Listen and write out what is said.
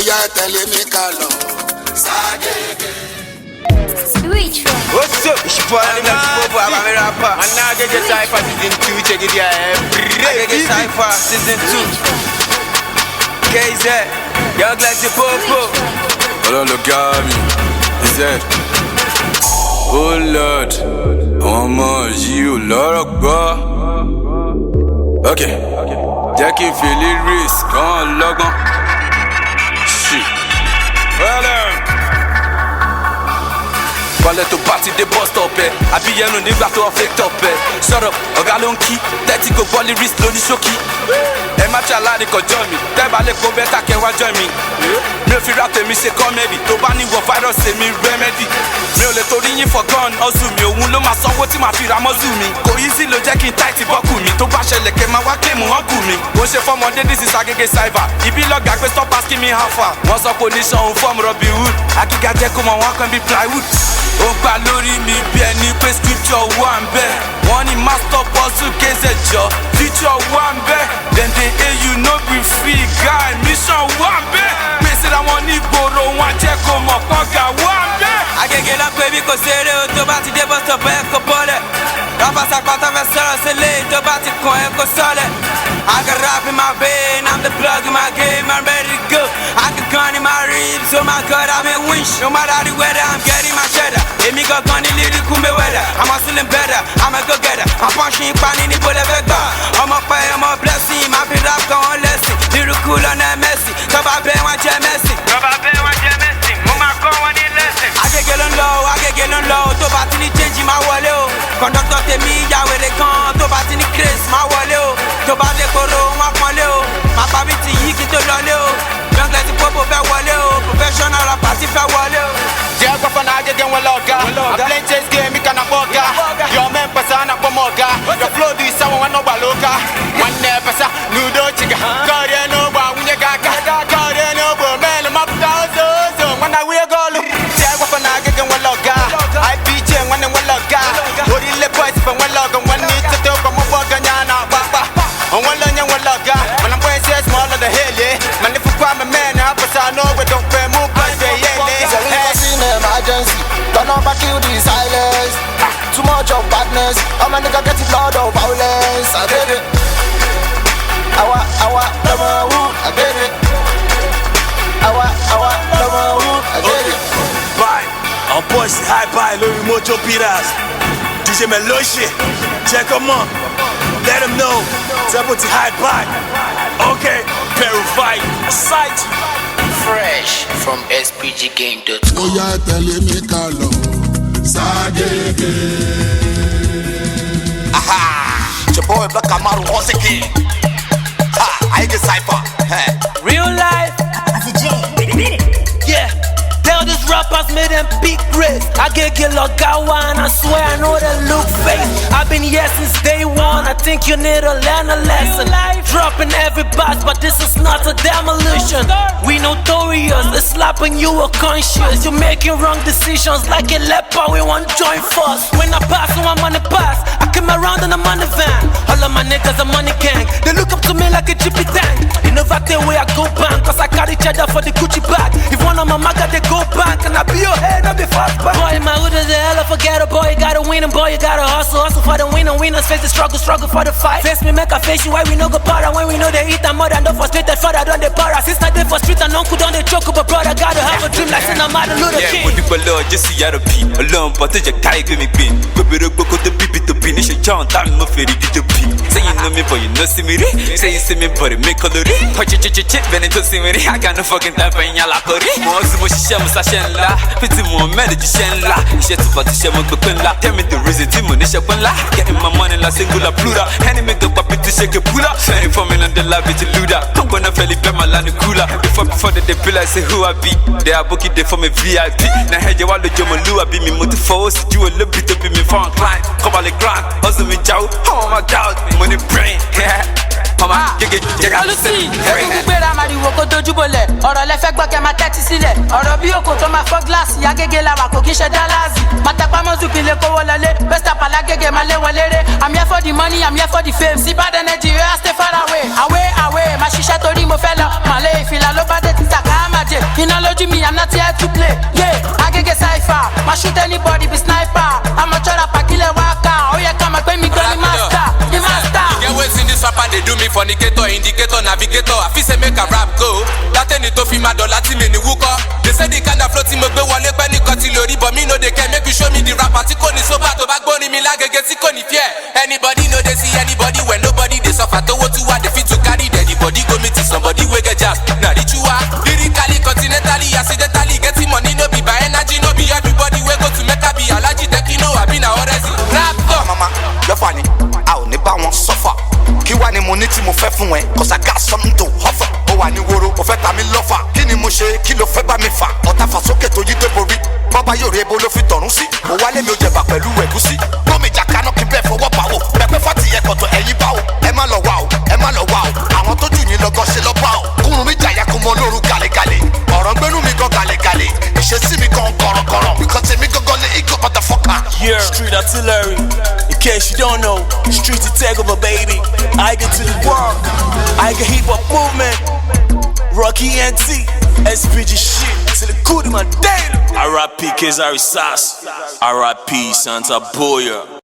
yá tẹ̀lé mi ká lọ. Ságége. Switch. What's up? It's your boy, I'm rapper. And now Agege Cypher season 2, check it out. Agege Cypher season 2. KZ, Young like the Popo. Hello, look at me. He said, oh Lord, ọmọ yìí ò lọ́rọ̀ gbọ́. Okay, jẹ́ kí n fi lyrics kan lọ́gbọ́n. Shit. Balẹ̀ tó bá ti dé bus stop ẹ̀, àbíyẹnu nígbà tó fake top ẹ̀. Sọ̀rọ̀ ọ̀gá ló ń kí, tẹ́tí kò gbọ́ lyrics lóní ṣókí. Ẹ má ṣe alárìnkọ̀ jọ mi, tẹ́bà lè kó bẹ́tà kẹwàá jọ mi. Mi ò fi rap tèmi ṣe comedy, tó bá níwọ̀ virus èmi remedy. Mi ò lè torí yín for gun hustle mi, òun ló máa sanwó tí màá fi ra mọ́sù mi. Kò easy ló jẹ́ kí n tight bọ́kù mi, tó bá ṣẹlẹ̀ kẹ́ máa wá claim ọ̀nkù mi. Mo ṣe fọ́mọdé this is Agege Cypher, ibi lọ́gà pé stop asking me how far. Wọ́n sọ pé oníṣan òun fọ́ọ̀mù Robin Hood, Akíga jẹ́ kó mọ̀ wọ́n kan bí plywood. Ó gbà lórí mi bí ẹni pé scripture wà ń bẹ̀. Wọ́n ní master puzzle kézẹ̀ jọ, future wà ń bẹ̀. Dem dey hail you no be free guy, mission wà ń bẹ̀. Pèsè àwọn onígboro wọn jẹ́ kó mọ̀ kọ́gà wà ń bẹ̀. Agege lọ pé bí kò ṣeré o, tó bá ti dé bus stop ẹ̀ kò bọ́lẹ̀. Rápá sàpàtà fẹ́ sọ̀rọ̀ sílé, tó bá ti kàn ẹ̀ kò sọ̀lẹ̀. I got rap in my vein, I'm the plug in my game, I'm ready to go. I got gun in my ribs, oh my God, I'm in winch. No matter the weather, I'm getting my cheddar. Emi got gun in little kumbe weather. I'm hustling better, I'm a go-getter. I'm punching pan in the bullet vector. I'm a fire, I'm a blessing. My pin rap go on lesson. Little cool on that messy. Coba pay one jam messy. Coba pay one jam messy. Mama go on in lesson. Agege on low. To bá ti ní change my wallet o. Conductor tèmi yàwé lè kan. To bá ti ní craze my wallet o. To bá dé koro wọn pọ́nlé o. Má bá mi ti yí kí tó lọlé o. Young like the Popo fẹ́ wọlé o. Professional rapper ti fẹ́ wọlé o. Jẹ́ gbọ́fọ́ náà Agege wọn lọ́gà. Playing chess game, mi kana boga. Your man pesa na pomoga. Your flow do isa wọn no baloka. One ne pesa nudo chiga. Kore no ba unye gaga. Kore no bo men ma puta zo. Wan na we golu. Jẹ́ gbọ́fọ́ náà Agege wọn lọ́gà. IPJ wọn ne wọn lọ́gà. Ori le boys fa wọn lọ́gà. Wan ni tete ko mo boga nyana baba. On wan lanya wan lọ́gà. Man I'm boy says small of the hell. Man if you kwa me man na pesa no we don't pay move by the Emergency, turn up and kill the silence. Too much of badness, I'm a nigga get it loud of violence. I get it. Number one, I get it. Number one, I get it. Bye. En boy, c'est high bye, le Mojo Piras. DJ Meloche, check him up. Let him know. Tell what to high bye. Okay, Verify, sight. Fresh from SPGGame.com. Ó yá tẹ̀lé mi ká lọ. Ságége. Aha! It's your boy Black Amaru once again. Ha! Agege Cypher. Real life. Yeah. Tell these rappers made them big grace. Agege Logawa and I swear I know they look fake. I've been here since day one. I think you need to learn a lesson. Dropping every bass, but this is not a demolition. We notorious, they slapping you are conscious. You're making wrong decisions like a leper. We want join force. When I pass, so I'm on the pass. I come around in a money van. All of my niggas are money gang. They look up to me like a chippy tank. Innovative way I go bank, cause I carry cheddar for the Gucci bag. If one of my maga they go back, and I be your head, I be fast back. Boy, my hood is the hell of a ghetto. Boy, you gotta win, and boy, you gotta hustle for the win. And winners face the struggle for the fight. Face me, make a face you, why we no go para. When we know they eat and more than the frustrated father, don't they para. Sister, they for street and uncle, don't they choke. But brother, gotta have a dream like Sinna Martin Luther King. Yeah, with the ball, just see out of pee. Alone, but it's a guy give me pin. Go be the book of the people to finish a chant. I'm not very did the pee. Say you know me, but you know see me. Say you see me, but it make color. Watch it, when it see me. I got no fucking time for your lacquer. Most of us share Sashenla. Pity more melody Shenla. Shit to partition with Bukunla. Tell me the reason Timonisha Punla. Getting my money la singular plura. Enemy the puppy to shake a puller. Sending for me on the lobby to Luda. I'm gonna fairly play my land cooler. Before they feel like say who I be. They are booking day for me VIP. Now head you all the Jomalu, I be me motivate. You a little bit to be me fun client. Come on the grind, hustle me jow. Oh my God, money brain. Mama, get Lucy, every gbéra màrìwò kó dojú bolẹ̀. Ọ̀rọ̀ lẹ́fẹ́ gbọ́ kẹ́ máa tẹ́tí sílẹ̀. Ọ̀rọ̀ bí òkò tó máa fọ́ gíláàsì. Agége la wà kò kí ń ṣe dálásì. Màtàpá mọ́sù kí n lè kówó lọlé. Bẹ́sítà pàlà Agége máa lé wọn léré. I'm here for the money, I'm here for the fame. See bad energy, I stay far away. Away, máa ṣiṣẹ́ torí mo fẹ́ lọ. Màlẹ́ ìfìlà ló bá dé ti sàkà àmàjẹ. Iná lójú mi, I'm not here to play. Yeah, Agege Cypher, ma shoot anybody be sniper. I'm a chora pakile waka, oh yeah, come and pay me gun the master. The master. You get what's in this rapper, they do me fornicator, indicator, navigator. I feel say make a rap go. That any to fi my dollar team in the wuka. They say the kind of floating me go wale penny cotilori, but me know they can make you show me the rapper. Tikoni so bad to backbone me like a get tikoni fear. Anybody know they see anybody when nobody they suffer to what to what they fit to carry dead body go meet somebody we get jazz. Now the chua, lyrically, continentally, accidentally getting money no be by energy, no be everybody we go to make a be allergy techno. I been a already rap go. Mama, you're funny. I'll never want suffer. Kiwani money mo fe fun e, cause I got something to offer. O wa ni woro, o fe ta mi lofa. Kini mo se, kilo fe ba mi fa. Ota fa soke to yi de bori. Baba yo re bo lo fi torun si. Mo wale mi o jeba pẹ̀lú ẹ̀gúsí. Mo mi jakana ki be fọwọ́ pa wo. Pepe fati ye koto ẹ̀yin ba o. Ẹ má lọ wá o, ẹ má lọ wá o. Àwọn tó jù yín lọ gan ṣe lọ bá o. Kúrun mi jaya kó mọ lóru gàlégàlé. Ọ̀rọ̀ gbénu mi gan gàlégàlé. Ìṣesí mi gan kọ̀rọ̀kọ̀rọ̀. Because èmi gangan lè ego motherfucker. Yeah, street artillery. In case you don't know, street to take over, baby. I get to the world. I get hip hop movement. Rocky NT, SPG shit. To the coup de my daily. R.I.P. Kezari Sass. R.I.P. Santa Boya.